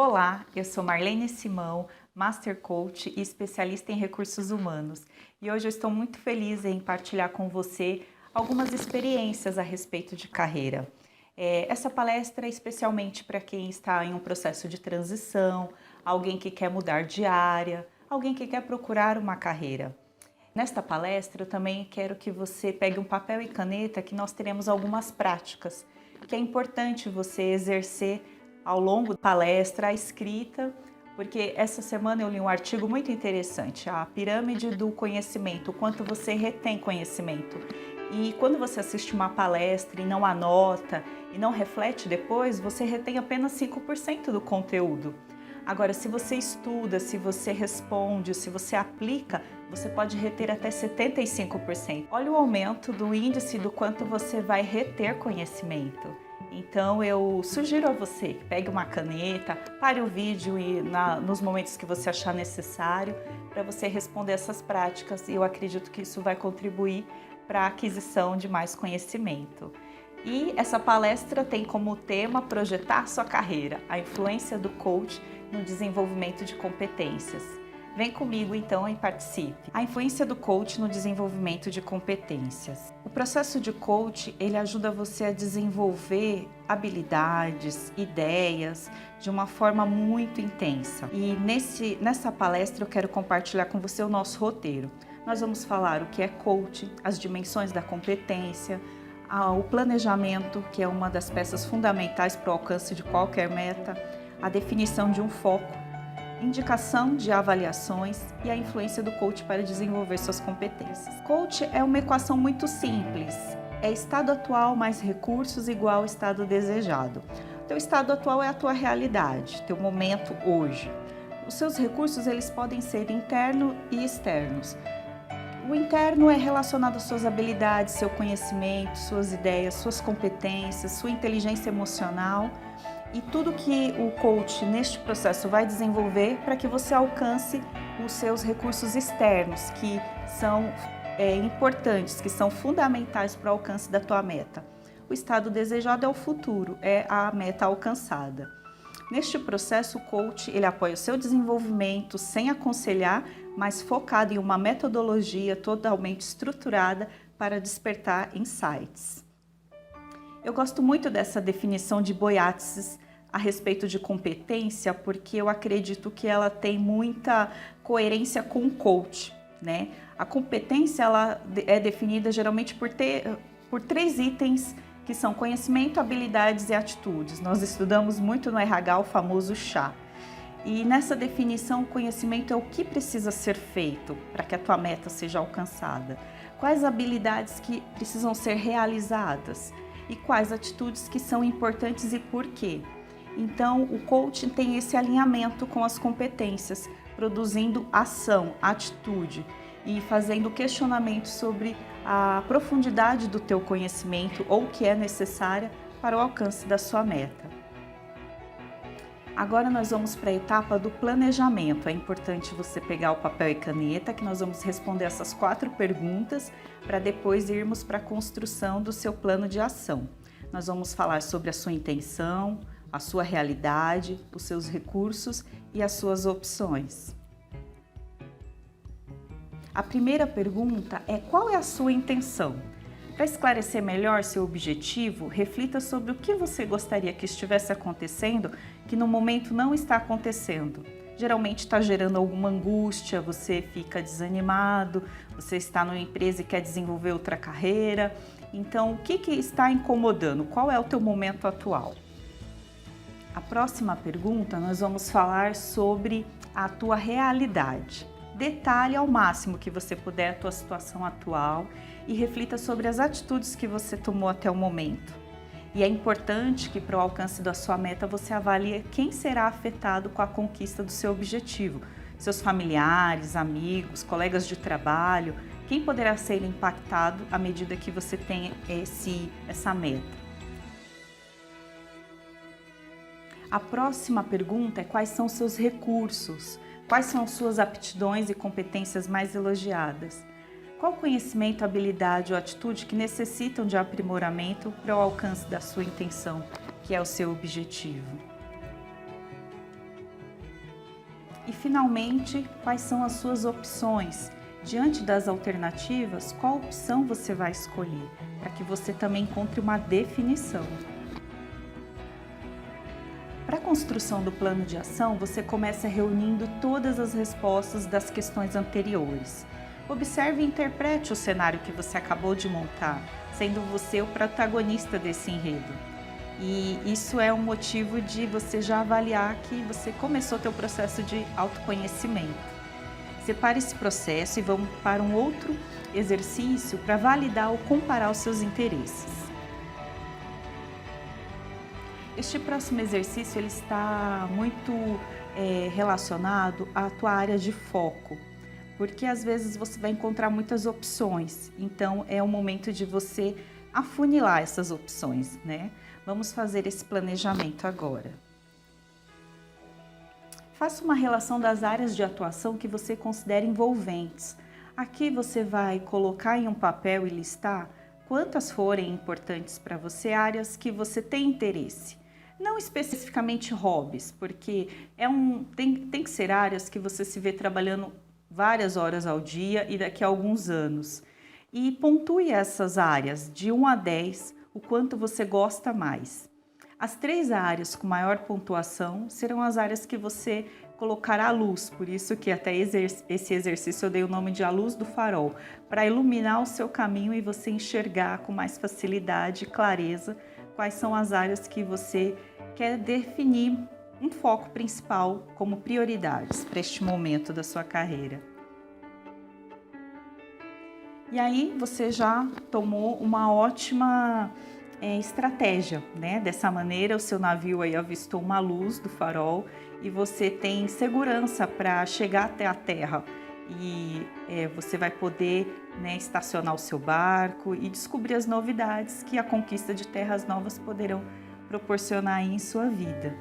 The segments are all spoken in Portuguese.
Olá, eu sou Marlene Simão, Master Coach e especialista em recursos humanos. E hoje eu estou muito feliz em partilhar com você algumas experiências a respeito de carreira. Essa palestra é especialmente para quem está em um processo de transição, alguém que quer mudar de área, alguém que quer procurar uma carreira. Nesta palestra eu também quero que você pegue um papel e caneta, que nós teremos algumas práticas que é importante você exercer ao longo da palestra, a escrita, porque essa semana eu li um artigo muito interessante, a pirâmide do conhecimento, o quanto você retém conhecimento. E quando você assiste uma palestra e não anota e não reflete depois, você retém apenas 5% do conteúdo. Agora, se você estuda, se você responde, se você aplica, você pode reter até 75%. Olha o aumento do índice do quanto você vai reter conhecimento. Então eu sugiro a você que pegue uma caneta, pare o vídeo e nos momentos que você achar necessário para você responder essas práticas, e eu acredito que isso vai contribuir para a aquisição de mais conhecimento. E essa palestra tem como tema projetar sua carreira, a influência do coach no desenvolvimento de competências. Vem comigo então e participe. A influência do coach no desenvolvimento de competências. O processo de coach, ele ajuda você a desenvolver habilidades, ideias de uma forma muito intensa. E nessa palestra eu quero compartilhar com você o nosso roteiro. Nós vamos falar o que é coach, as dimensões da competência, o planejamento, que é uma das peças fundamentais para o alcance de qualquer meta, a definição de um foco, indicação de avaliações e a influência do coach para desenvolver suas competências. Coach é uma equação muito simples. É estado atual mais recursos igual estado desejado. Teu estado atual é a tua realidade, teu momento hoje. Os seus recursos, eles podem ser internos e externos. O interno é relacionado às suas habilidades, seu conhecimento, suas ideias, suas competências, sua inteligência emocional e tudo que o coach neste processo vai desenvolver para que você alcance os seus recursos externos, que são importantes, que são fundamentais para o alcance da tua meta. O estado desejado é o futuro, é a meta alcançada. Neste processo, o coach ele apoia o seu desenvolvimento sem aconselhar, mas focado em uma metodologia totalmente estruturada para despertar insights. Eu gosto muito dessa definição de Boyatzis a respeito de competência, porque eu acredito que ela tem muita coerência com o coach, né? A competência ela é definida geralmente por 3 itens, que são conhecimento, habilidades e atitudes. Nós estudamos muito no RH o famoso chá. E nessa definição, o conhecimento é o que precisa ser feito para que a tua meta seja alcançada. Quais habilidades que precisam ser realizadas e quais atitudes que são importantes e por quê. Então, o coaching tem esse alinhamento com as competências, produzindo ação, atitude e fazendo questionamento sobre a profundidade do teu conhecimento ou o que é necessária para o alcance da sua meta. Agora nós vamos para a etapa do planejamento. É importante você pegar o papel e caneta, que nós vamos responder essas 4 perguntas para depois irmos para a construção do seu plano de ação. Nós vamos falar sobre a sua intenção, a sua realidade, os seus recursos e as suas opções. A primeira pergunta é: qual é a sua intenção? Para esclarecer melhor seu objetivo, reflita sobre o que você gostaria que estivesse acontecendo que no momento não está acontecendo. Geralmente está gerando alguma angústia, você fica desanimado, você está numa empresa e quer desenvolver outra carreira. Então, o que está incomodando? Qual é o teu momento atual? A próxima pergunta, nós vamos falar sobre a tua realidade. Detalhe ao máximo que você puder a tua situação atual e reflita sobre as atitudes que você tomou até o momento. E é importante que para o alcance da sua meta você avalie quem será afetado com a conquista do seu objetivo. Seus familiares, amigos, colegas de trabalho, quem poderá ser impactado à medida que você tem essa meta. A próxima pergunta é: quais são seus recursos? Quais são suas aptidões e competências mais elogiadas? Qual conhecimento, habilidade ou atitude que necessitam de aprimoramento para o alcance da sua intenção, que é o seu objetivo? E finalmente, quais são as suas opções? Diante das alternativas, qual opção você vai escolher? Para que você também encontre uma definição. Para a construção do plano de ação, você começa reunindo todas as respostas das questões anteriores. Observe e interprete o cenário que você acabou de montar, sendo você o protagonista desse enredo. E isso é um motivo de você já avaliar que você começou o seu processo de autoconhecimento. Separe esse processo e vamos para um outro exercício para validar ou comparar os seus interesses. Este próximo exercício ele está muito relacionado à tua área de foco, porque às vezes você vai encontrar muitas opções, então é o momento de você afunilar essas opções, né? Vamos fazer esse planejamento agora. Faça uma relação das áreas de atuação que você considera envolventes. Aqui você vai colocar em um papel e listar quantas forem importantes para você, áreas que você tem interesse. Não especificamente hobbies, porque tem que ser áreas que você se vê trabalhando várias horas ao dia e daqui a alguns anos. E pontue essas áreas de 1 a 10, o quanto você gosta mais. As 3 áreas com maior pontuação serão as áreas que você colocará à luz, por isso que até esse exercício eu dei o nome de A Luz do Farol, para iluminar o seu caminho e você enxergar com mais facilidade e clareza quais são as áreas que você quer definir um foco principal como prioridades para este momento da sua carreira. E aí você já tomou uma ótima estratégia, né? Dessa maneira o seu navio aí avistou uma luz do farol e você tem segurança para chegar até a terra e você vai poder, né, estacionar o seu barco e descobrir as novidades que a conquista de terras novas poderão proporcionar aí em sua vida.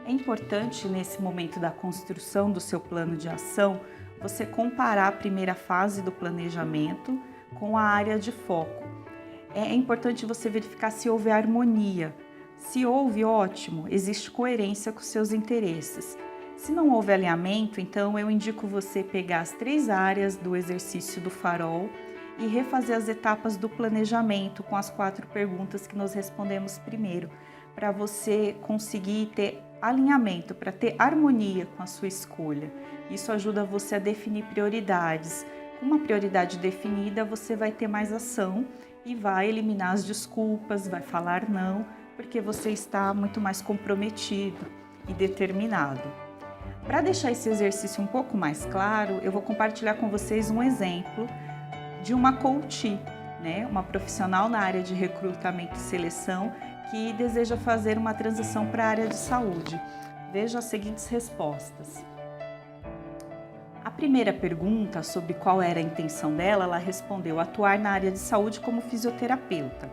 É importante nesse momento da construção do seu plano de ação você comparar a primeira fase do planejamento com a área de foco. É importante você verificar se houve harmonia. Se houve, ótimo, existe coerência com seus interesses. Se não houve alinhamento, então eu indico você pegar as 3 áreas do exercício do farol e refazer as etapas do planejamento com as 4 perguntas que nós respondemos primeiro, para você conseguir ter alinhamento, para ter harmonia com a sua escolha. Isso ajuda você a definir prioridades. Com uma prioridade definida, você vai ter mais ação e vai eliminar as desculpas, vai falar não, porque você está muito mais comprometido e determinado. Para deixar esse exercício um pouco mais claro, eu vou compartilhar com vocês um exemplo de uma coach, né? Uma profissional na área de recrutamento e seleção que deseja fazer uma transição para a área de saúde. Veja as seguintes respostas. A primeira pergunta, sobre qual era a intenção dela, ela respondeu atuar na área de saúde como fisioterapeuta.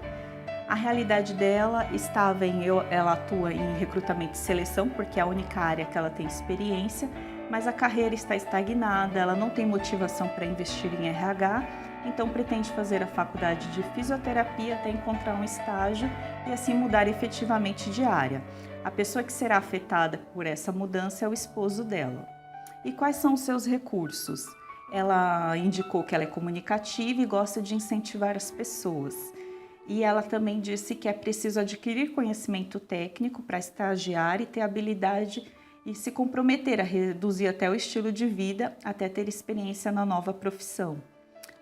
A realidade dela estava ela atua em recrutamento e seleção, porque é a única área que ela tem experiência, mas a carreira está estagnada, ela não tem motivação para investir em RH, então pretende fazer a faculdade de fisioterapia até encontrar um estágio e assim mudar efetivamente de área. A pessoa que será afetada por essa mudança é o esposo dela. E quais são os seus recursos? Ela indicou que ela é comunicativa e gosta de incentivar as pessoas. E ela também disse que é preciso adquirir conhecimento técnico para estagiar e ter habilidade e se comprometer a reduzir até o estilo de vida até ter experiência na nova profissão.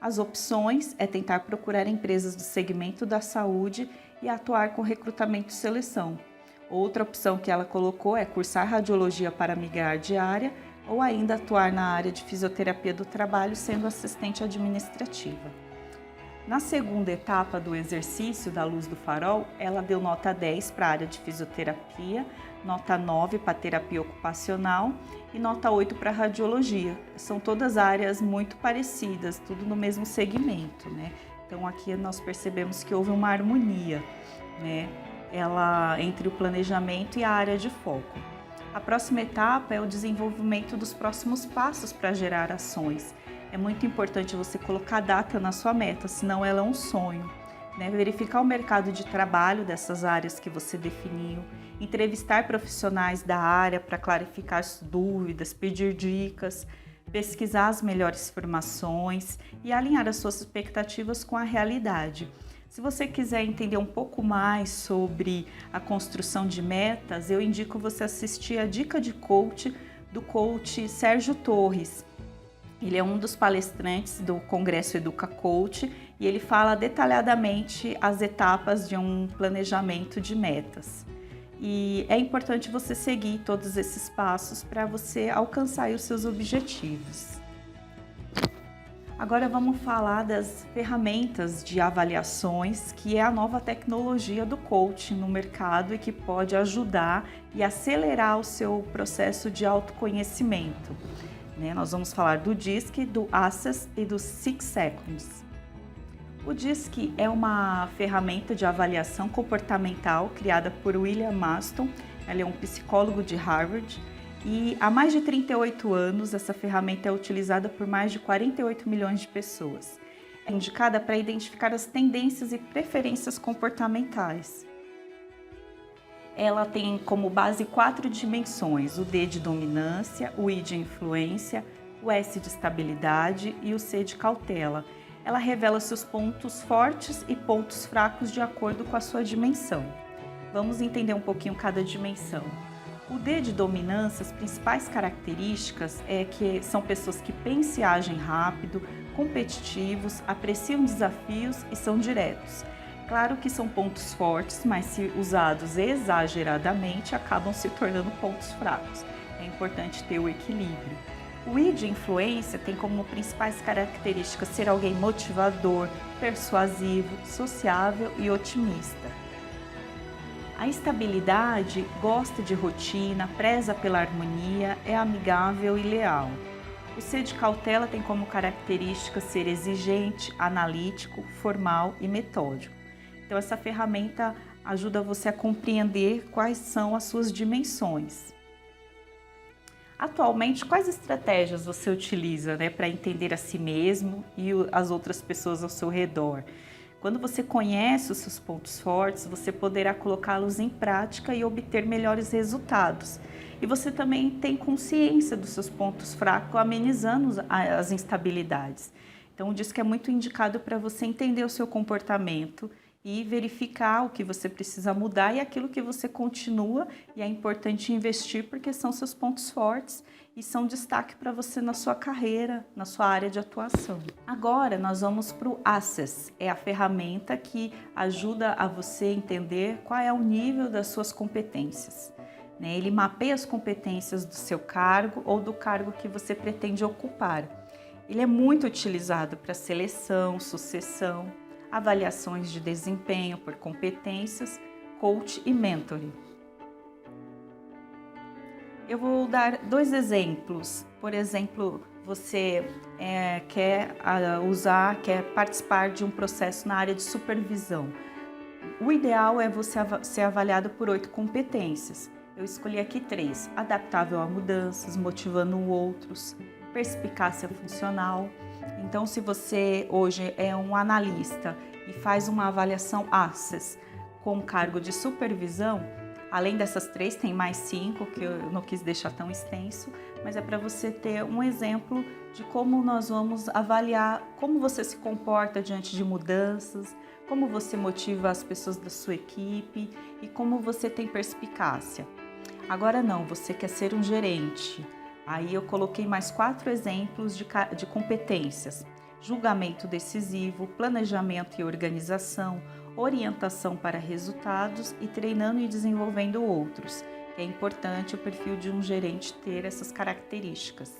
As opções é tentar procurar empresas do segmento da saúde e atuar com recrutamento e seleção. Outra opção que ela colocou é cursar radiologia para migrar de área ou ainda atuar na área de fisioterapia do trabalho sendo assistente administrativa. Na segunda etapa do exercício da Luz do Farol, ela deu nota 10 para a área de fisioterapia, nota 9 para terapia ocupacional e nota 8 para radiologia. São todas áreas muito parecidas, tudo no mesmo segmento, né? Então aqui nós percebemos que houve uma harmonia, né? Entre o planejamento e a área de foco. A próxima etapa é o desenvolvimento dos próximos passos para gerar ações. É muito importante você colocar data na sua meta, senão ela é um sonho. né? Verificar o mercado de trabalho dessas áreas que você definiu, entrevistar profissionais da área para clarificar as dúvidas, pedir dicas, pesquisar as melhores informações e alinhar as suas expectativas com a realidade. Se você quiser entender um pouco mais sobre a construção de metas, eu indico você assistir a Dica de Coach do coach Sérgio Torres. Ele é um dos palestrantes do Congresso Educa Coach e ele fala detalhadamente as etapas de um planejamento de metas. E é importante você seguir todos esses passos para você alcançar os seus objetivos. Agora vamos falar das ferramentas de avaliações, que é a nova tecnologia do coaching no mercado e que pode ajudar e acelerar o seu processo de autoconhecimento. Nós vamos falar do DISC, do Access e do 6 Seconds. O DISC é uma ferramenta de avaliação comportamental criada por William Maston. Ele é um psicólogo de Harvard e há mais de 38 anos essa ferramenta é utilizada por mais de 48 milhões de pessoas. É indicada para identificar as tendências e preferências comportamentais. Ela tem como base 4 dimensões: o D de dominância, o I de influência, o S de estabilidade e o C de cautela. Ela revela seus pontos fortes e pontos fracos de acordo com a sua dimensão. Vamos entender um pouquinho cada dimensão. O D de dominância, as principais características é que são pessoas que pensam e agem rápido, competitivos, apreciam desafios e são diretos. Claro que são pontos fortes, mas se usados exageradamente, acabam se tornando pontos fracos. É importante ter o equilíbrio. O I de influência tem como principais características ser alguém motivador, persuasivo, sociável e otimista. A estabilidade gosta de rotina, preza pela harmonia, é amigável e leal. O C de cautela tem como característica ser exigente, analítico, formal e metódico. Então essa ferramenta ajuda você a compreender quais são as suas dimensões. Atualmente, quais estratégias você utiliza, para entender a si mesmo e as outras pessoas ao seu redor? Quando você conhece os seus pontos fortes, você poderá colocá-los em prática e obter melhores resultados. E você também tem consciência dos seus pontos fracos, amenizando as instabilidades. Então, diz que é muito indicado para você entender o seu comportamento e verificar o que você precisa mudar e aquilo que você continua, e é importante investir porque são seus pontos fortes e são destaque para você na sua carreira, na sua área de atuação. Agora nós vamos para o Access, é a ferramenta que ajuda a você entender qual é o nível das suas competências. Ele mapeia as competências do seu cargo ou do cargo que você pretende ocupar. Ele é muito utilizado para seleção, sucessão, avaliações de desempenho por competências, coach e mentoring. Eu vou dar 2 exemplos. Por exemplo, você quer participar de um processo na área de supervisão. O ideal é você ser avaliado por 8 competências. Eu escolhi aqui 3: adaptável a mudanças, motivando outros, perspicácia funcional. Então, se você hoje é um analista e faz uma avaliação Access com cargo de supervisão, além dessas 3, tem mais 5 que eu não quis deixar tão extenso, mas é para você ter um exemplo de como nós vamos avaliar como você se comporta diante de mudanças, como você motiva as pessoas da sua equipe e como você tem perspicácia. Agora não, você quer ser um gerente. Aí eu coloquei mais 4 exemplos de competências: julgamento decisivo, planejamento e organização, orientação para resultados e treinando e desenvolvendo outros. É importante o perfil de um gerente ter essas características.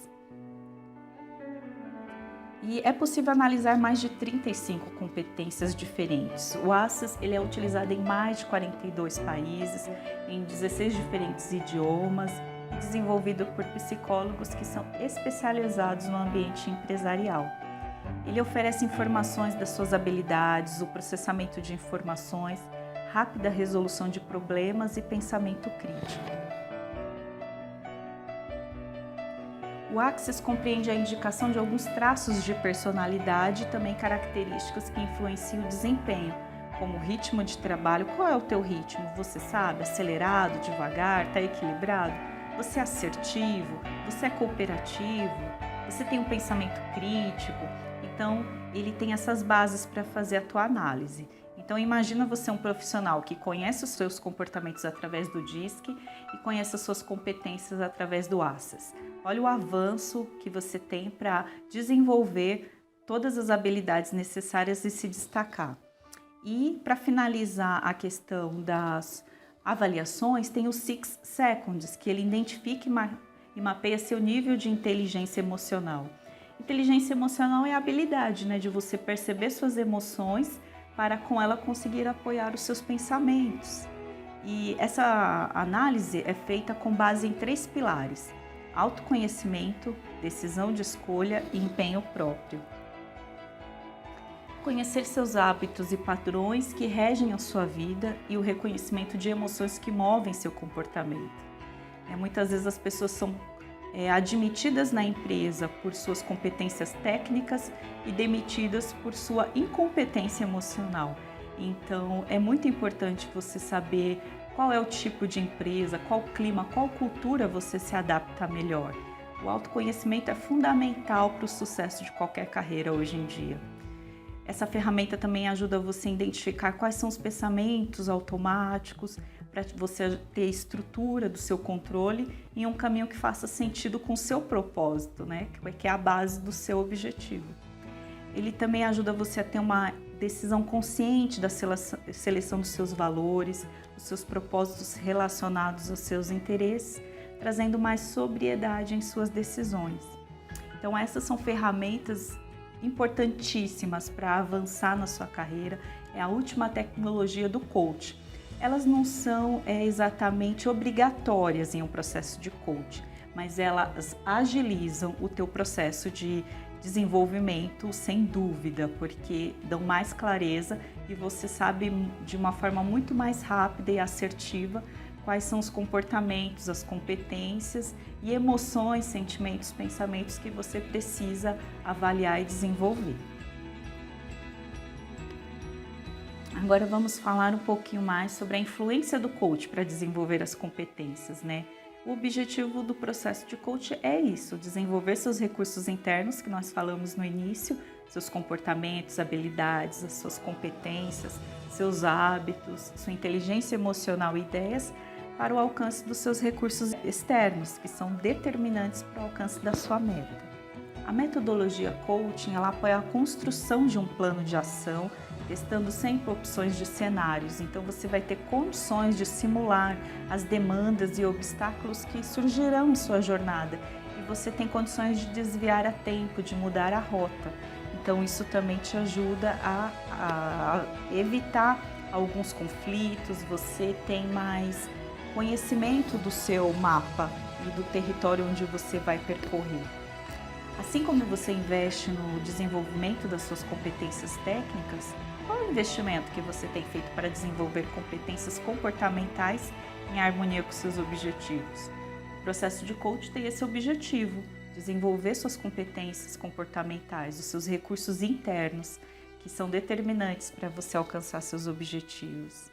E é possível analisar mais de 35 competências diferentes. O Access ele é utilizado em mais de 42 países, em 16 diferentes idiomas, e desenvolvido por psicólogos que são especializados no ambiente empresarial. Ele oferece informações das suas habilidades, o processamento de informações, rápida resolução de problemas e pensamento crítico. O Access compreende a indicação de alguns traços de personalidade e também características que influenciam o desempenho, como ritmo de trabalho. Qual é o teu ritmo? Você sabe? Acelerado, devagar, está equilibrado? Você é assertivo? Você é cooperativo? Você tem um pensamento crítico? Então, ele tem essas bases para fazer a tua análise. Então, imagina você um profissional que conhece os seus comportamentos através do DISC e conhece as suas competências através do ACES. Olha o avanço que você tem para desenvolver todas as habilidades necessárias e se destacar. E para finalizar a questão das avaliações, tem o 6 Seconds, que ele identifica e mapeia seu nível de inteligência emocional. Inteligência emocional é a habilidade, de você perceber suas emoções para com ela conseguir apoiar os seus pensamentos. E essa análise é feita com base em 3 pilares: autoconhecimento, decisão de escolha e empenho próprio. Conhecer seus hábitos e padrões que regem a sua vida e o reconhecimento de emoções que movem seu comportamento. Muitas vezes as pessoas são admitidas na empresa por suas competências técnicas e demitidas por sua incompetência emocional. Então, é muito importante você saber qual é o tipo de empresa, qual clima, qual cultura você se adapta melhor. O autoconhecimento é fundamental para o sucesso de qualquer carreira hoje em dia. Essa ferramenta também ajuda você a identificar quais são os pensamentos automáticos, para você ter a estrutura do seu controle em um caminho que faça sentido com o seu propósito, que é a base do seu objetivo. Ele também ajuda você a ter uma decisão consciente da seleção dos seus valores, dos seus propósitos relacionados aos seus interesses, trazendo mais sobriedade em suas decisões. Então, essas são ferramentas importantíssimas para avançar na sua carreira. É a última tecnologia do coach. Elas não são exatamente obrigatórias em um processo de coach, mas elas agilizam o teu processo de desenvolvimento sem dúvida, porque dão mais clareza e você sabe de uma forma muito mais rápida e assertiva quais são os comportamentos, as competências e emoções, sentimentos, pensamentos que você precisa avaliar e desenvolver. Agora vamos falar um pouquinho mais sobre a influência do coach para desenvolver as competências, O objetivo do processo de coach é isso, desenvolver seus recursos internos, que nós falamos no início, seus comportamentos, habilidades, as suas competências, seus hábitos, sua inteligência emocional e ideias, para o alcance dos seus recursos externos, que são determinantes para o alcance da sua meta. A metodologia coaching, ela apoia a construção de um plano de ação, testando sempre opções de cenários. Então você vai ter condições de simular as demandas e obstáculos que surgirão em sua jornada. E você tem condições de desviar a tempo, de mudar a rota. Então isso também te ajuda a evitar alguns conflitos, você tem mais conhecimento do seu mapa e do território onde você vai percorrer. Assim como você investe no desenvolvimento das suas competências técnicas, qual é o investimento que você tem feito para desenvolver competências comportamentais em harmonia com seus objetivos? O processo de coach tem esse objetivo, desenvolver suas competências comportamentais, os seus recursos internos, que são determinantes para você alcançar seus objetivos.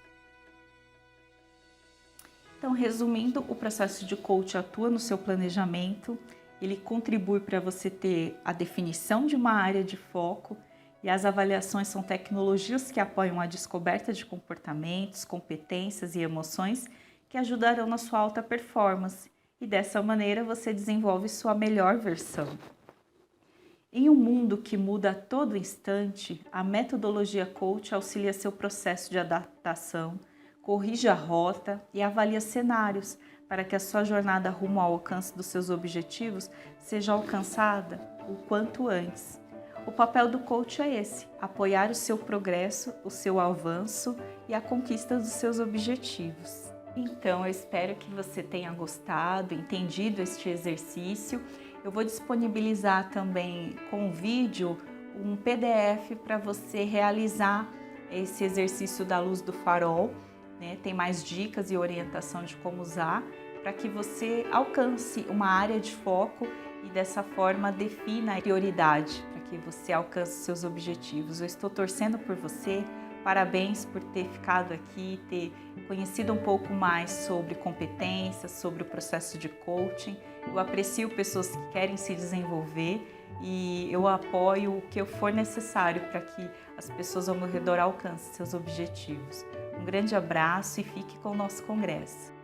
Então, resumindo, o processo de coach atua no seu planejamento, ele contribui para você ter a definição de uma área de foco e as avaliações são tecnologias que apoiam a descoberta de comportamentos, competências e emoções que ajudarão na sua alta performance e dessa maneira você desenvolve sua melhor versão. Em um mundo que muda a todo instante, a metodologia coach auxilia seu processo de adaptação, corrige a rota e avalia cenários para que a sua jornada rumo ao alcance dos seus objetivos seja alcançada o quanto antes. O papel do coach é esse, apoiar o seu progresso, o seu avanço e a conquista dos seus objetivos. Então, eu espero que você tenha gostado, entendido este exercício. Eu vou disponibilizar também com vídeo um PDF para você realizar esse exercício da luz do farol. Tem mais dicas e orientação de como usar para que você alcance uma área de foco e dessa forma defina a prioridade para que você alcance seus objetivos. Eu estou torcendo por você, Parabéns por ter ficado aqui, ter conhecido um pouco mais sobre competências, sobre o processo de coaching. Eu aprecio pessoas que querem se desenvolver e eu apoio o que for necessário para que as pessoas ao meu redor alcancem seus objetivos. Um grande abraço e fique com o nosso congresso.